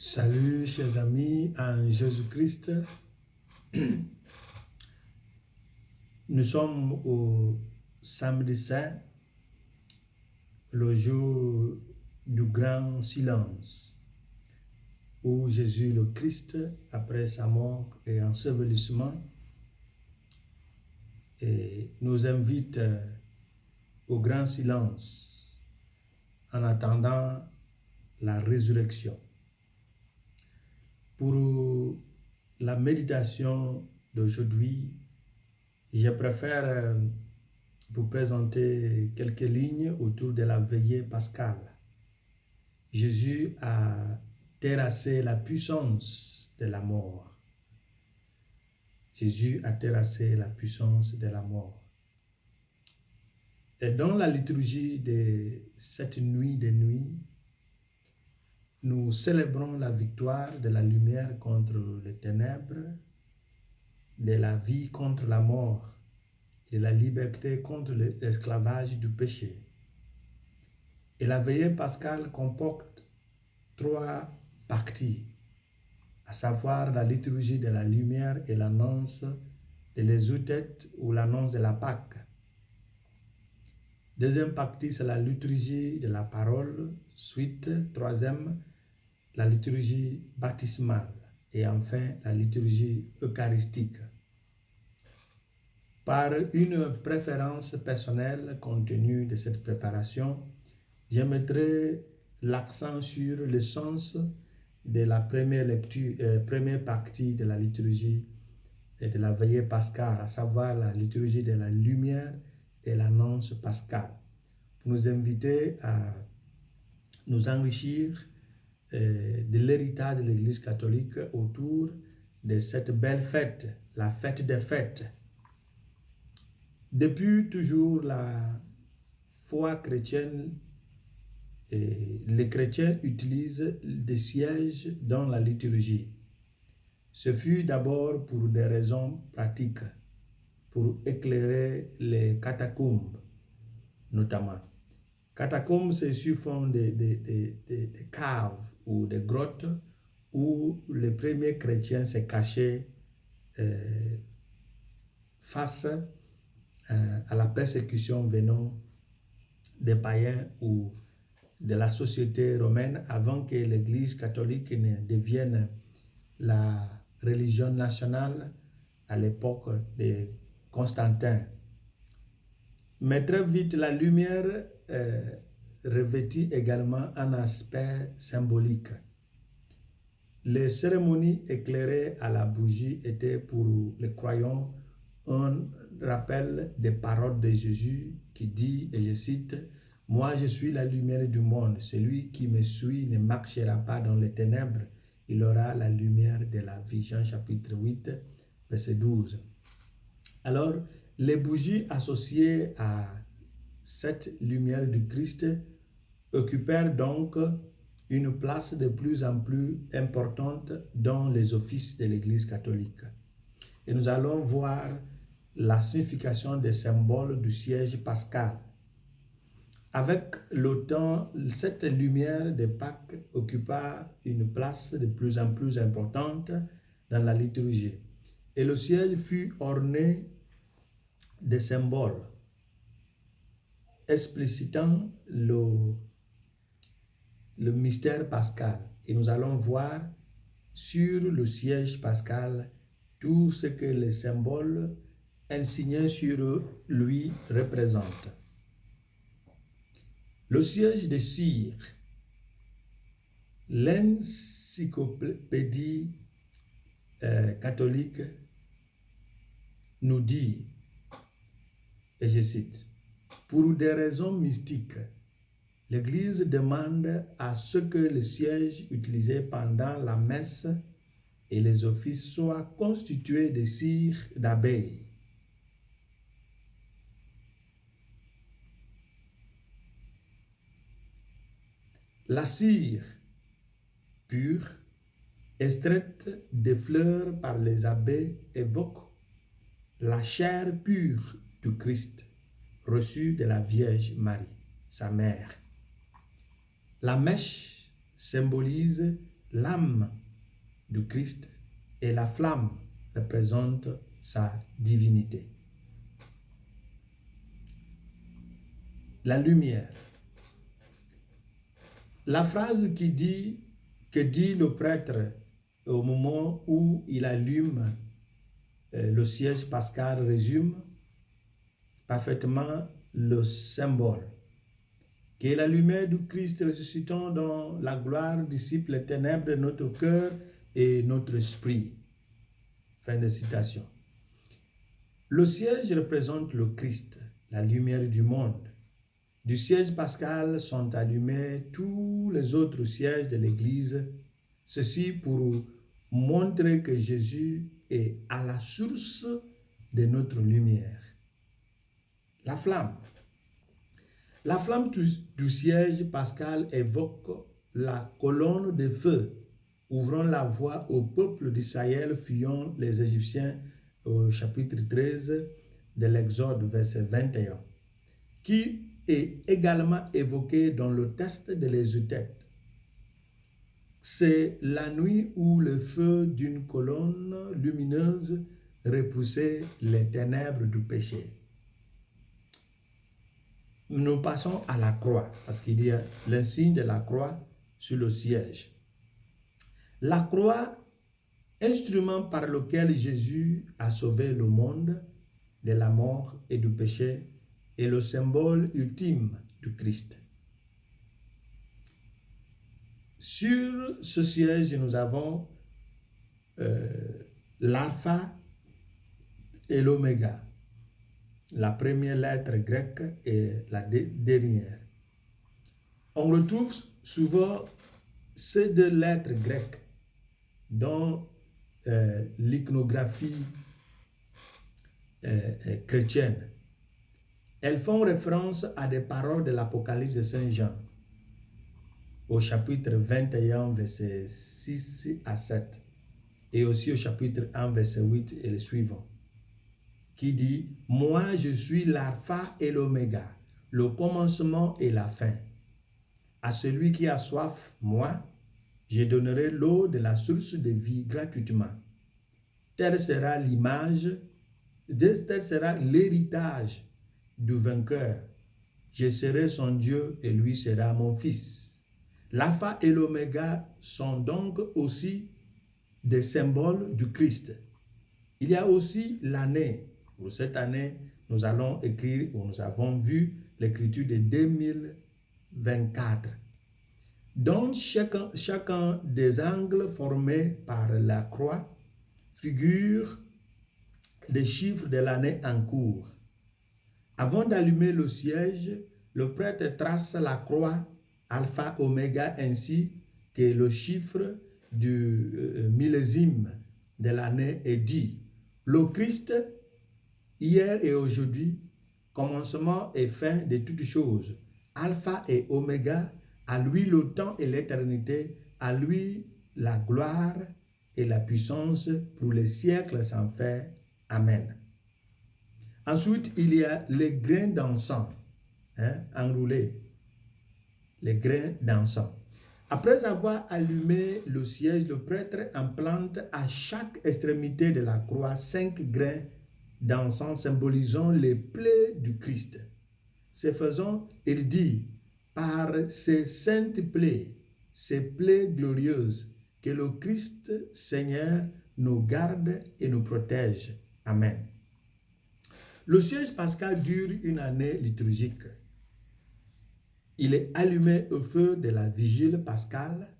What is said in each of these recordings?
Salut chers amis en Jésus-Christ. Nous sommes au samedi saint, le jour du grand silence, où Jésus le Christ, après sa mort et ensevelissement, nous invite au grand silence en attendant la résurrection. Pour la méditation d'aujourd'hui, je préfère vous présenter quelques lignes autour de la veillée pascale. Jésus a terrassé la puissance de la mort. Jésus a terrassé la puissance de la mort. Et dans la liturgie de cette nuit des nuits, nous célébrons la victoire de la lumière contre les ténèbres, de la vie contre la mort, de la liberté contre l'esclavage du péché. Et la veillée pascale comporte 3 parties, à savoir la liturgie de la lumière et l'annonce de l'Ézouthète ou l'annonce de la Pâque. Deuxième partie, c'est la liturgie de la parole. Suite, troisième, la liturgie baptismale. Et enfin, la liturgie eucharistique. Par une préférence personnelle compte tenu de cette préparation, je mettrai l'accent sur le sens de la première partie de la liturgie et de la veillée pascale, à savoir la liturgie de la lumière et l'annonce pascale, pour nous inviter à nous enrichir de l'héritage de l'Église catholique autour de cette belle fête, la fête des fêtes. Depuis toujours la foi chrétienne, les chrétiens utilisent des sièges dans la liturgie. Ce fut d'abord pour des raisons pratiques, pour éclairer les catacombes notamment. Catacombes, c'est sur fond des caves ou des grottes où les premiers chrétiens se cachaient face à la persécution venant des païens ou de la société romaine avant que l'Église catholique ne devienne la religion nationale à l'époque de Constantin. Mais très vite, la lumière revêtit également un aspect symbolique. Les cérémonies éclairées à la bougie étaient pour les croyants un rappel des paroles de Jésus qui dit, et je cite, « Moi je suis la lumière du monde, celui qui me suit ne marchera pas dans les ténèbres, il aura la lumière de la vie. » Jean chapitre 8, verset 12. Alors, les bougies associées à cette lumière du Christ occupèrent donc une place de plus en plus importante dans les offices de l'Église catholique. Et nous allons voir la signification des symboles du siège pascal. Avec le temps, cette lumière de Pâques occupa une place de plus en plus importante dans la liturgie. Et le siège fut orné de symboles explicitant le mystère pascal. Et nous allons voir sur le siège pascal tout ce que les symboles insignés sur lui représentent. Le siège de cire, l'encyclopédie catholique nous dit, et je cite, « Pour des raisons mystiques, l'Église demande à ce que le siège utilisé pendant la messe et les offices soient constitués de cire d'abeille. La cire pure, extraite des fleurs par les abeilles, évoque la chair pure du Christ, reçue de la Vierge Marie, sa mère. La mèche symbolise l'âme du Christ et la flamme représente sa divinité. La lumière. La phrase que dit le prêtre au moment où il allume le siège pascal résume parfaitement le symbole. Que la lumière du Christ ressuscitant dans la gloire dissipe les ténèbres de notre cœur et notre esprit. Fin de citation. Le siège représente le Christ, la lumière du monde. Du siège pascal sont allumés tous les autres sièges de l'Église, ceci pour montrer que Jésus est à la source de notre lumière. La flamme. La flamme du siège pascal évoque la colonne de feu, ouvrant la voie au peuple d'Israël fuyant les Égyptiens au chapitre 13 de l'Exode, verset 21, qui est également évoqué dans le texte de l'Exode. C'est la nuit où le feu d'une colonne lumineuse repoussait les ténèbres du péché. Nous passons à la croix, parce qu'il y a l'insigne de la croix sur le siège. La croix, instrument par lequel Jésus a sauvé le monde de la mort et du péché, est le symbole ultime du Christ. Sur ce siège, nous avons l'alpha et l'oméga, la première lettre grecque et la dernière. On retrouve souvent ces deux lettres grecques dans l'iconographie chrétienne. Elles font référence à des paroles de l'Apocalypse de Saint Jean, au chapitre 21, versets 6 à 7, et aussi au chapitre 1, verset 8 et le suivant, qui dit « Moi, je suis l'alpha et l'oméga, le commencement et la fin. À celui qui a soif, moi, je donnerai l'eau de la source de vie gratuitement. Telle sera l'image, tel sera l'héritage du vainqueur. Je serai son Dieu et lui sera mon fils. » L'alpha et l'oméga sont donc aussi des symboles du Christ. Il y a aussi l'année. Pour cette année, nous allons écrire, ou nous avons vu l'écriture de 2024. Dans chacun des angles formés par la croix figure les chiffres de l'année en cours. Avant d'allumer le siège, le prêtre trace la croix alpha oméga ainsi que le chiffre du millésime de l'année et dit: le Christ, hier et aujourd'hui, commencement et fin de toutes choses, alpha et oméga, à lui le temps et l'éternité, à lui la gloire et la puissance pour les siècles sans fin. Amen. Ensuite, il y a les grains d'encens, enroulés, les grains d'encens. Après avoir allumé le siège, le prêtre implante à chaque extrémité de la croix 5 grains d'encens symbolisant les plaies du Christ. Ce faisant, il dit: par ces saintes plaies, ces plaies glorieuses, que le Christ Seigneur nous garde et nous protège. Amen. Le siège pascal dure une année liturgique. Il est allumé au feu de la vigile pascale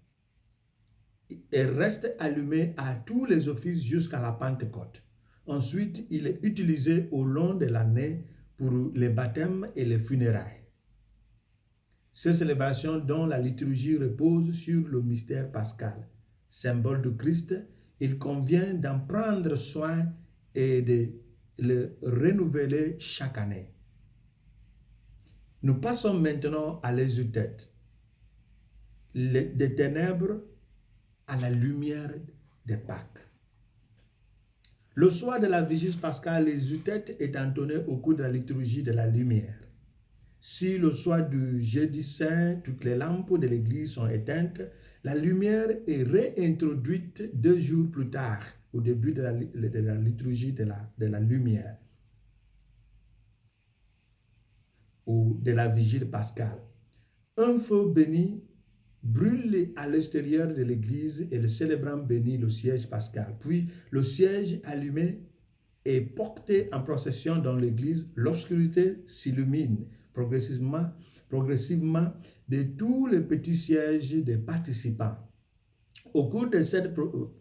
et reste allumé à tous les offices jusqu'à la Pentecôte. Ensuite, il est utilisé au long de l'année pour les baptêmes et les funérailles. Ces célébrations dont la liturgie repose sur le mystère pascal, symbole du Christ, il convient d'en prendre soin et de le renouveler chaque année. Nous passons maintenant à l'exultate, des ténèbres à la lumière de Pâques. Le soir de la vigile pascale, l'exultate est entonné au cours de la liturgie de la lumière. Si le soir du jeudi saint, toutes les lampes de l'église sont éteintes, La lumière est réintroduite 2 jours plus tard, au début de la liturgie de la lumière, ou de la vigile pascale. Un feu béni brûle à l'extérieur de l'église et le célébrant bénit le siège pascal. Puis le siège allumé est porté en procession dans l'église. L'obscurité s'illumine progressivement de tous les petits sièges des participants. Au cours de cette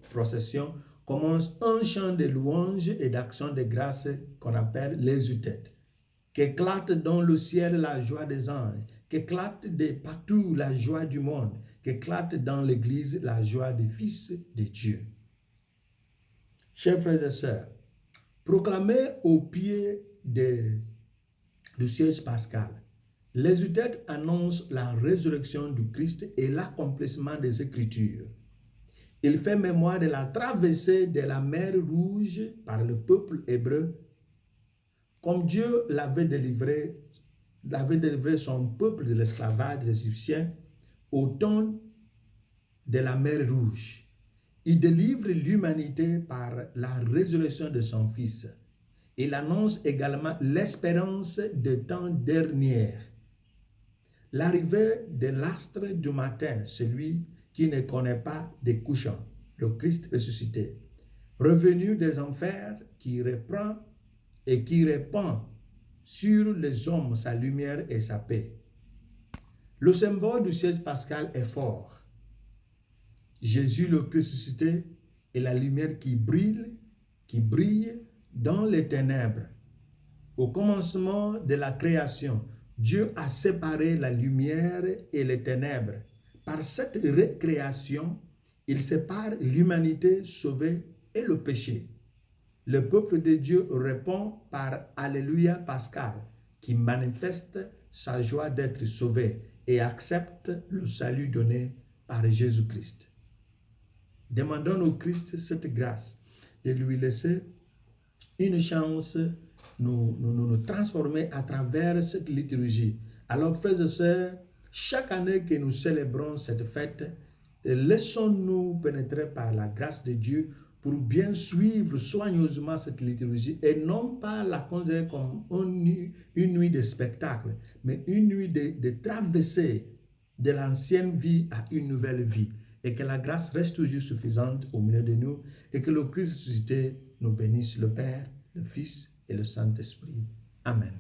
procession commence un chant de louanges et d'action de grâce qu'on appelle l'exultète. Qu'éclate dans le ciel la joie des anges, qu'éclate de partout la joie du monde, qu'éclate dans l'église la joie des fils de Dieu. Chers frères et sœurs, proclamé au pied du siège pascal, l'exultète annonce la résurrection du Christ et l'accomplissement des Écritures. Il fait mémoire de la traversée de la mer Rouge par le peuple hébreu, comme Dieu l'avait délivré son peuple de l'esclavage égyptien au temps de la mer Rouge. Il délivre l'humanité par la résurrection de son Fils. Il annonce également l'espérance des temps derniers. L'arrivée de l'astre du matin, celui qui ne connaît pas de couchant, le Christ ressuscité, revenu des enfers, qui reprend et qui répand sur les hommes sa lumière et sa paix. Le symbole du siège pascal est fort. Jésus le Christ ressuscité est la lumière qui brille dans les ténèbres. Au commencement de la création, Dieu a séparé la lumière et les ténèbres. Par cette récréation, il sépare l'humanité sauvée et le péché. Le peuple de Dieu répond par Alléluia pascal, qui manifeste sa joie d'être sauvé et accepte le salut donné par Jésus-Christ. Demandons au Christ cette grâce de lui laisser une chance nous transformer à travers cette liturgie. Alors, frères et sœurs, chaque année que nous célébrons cette fête, laissons-nous pénétrer par la grâce de Dieu pour bien suivre soigneusement cette liturgie et non pas la considérer comme une nuit de spectacle, mais une nuit de traversée de l'ancienne vie à une nouvelle vie. Et que la grâce reste toujours suffisante au milieu de nous et que le Christ ressuscité nous bénisse, le Père, le Fils et le Saint-Esprit. Amen.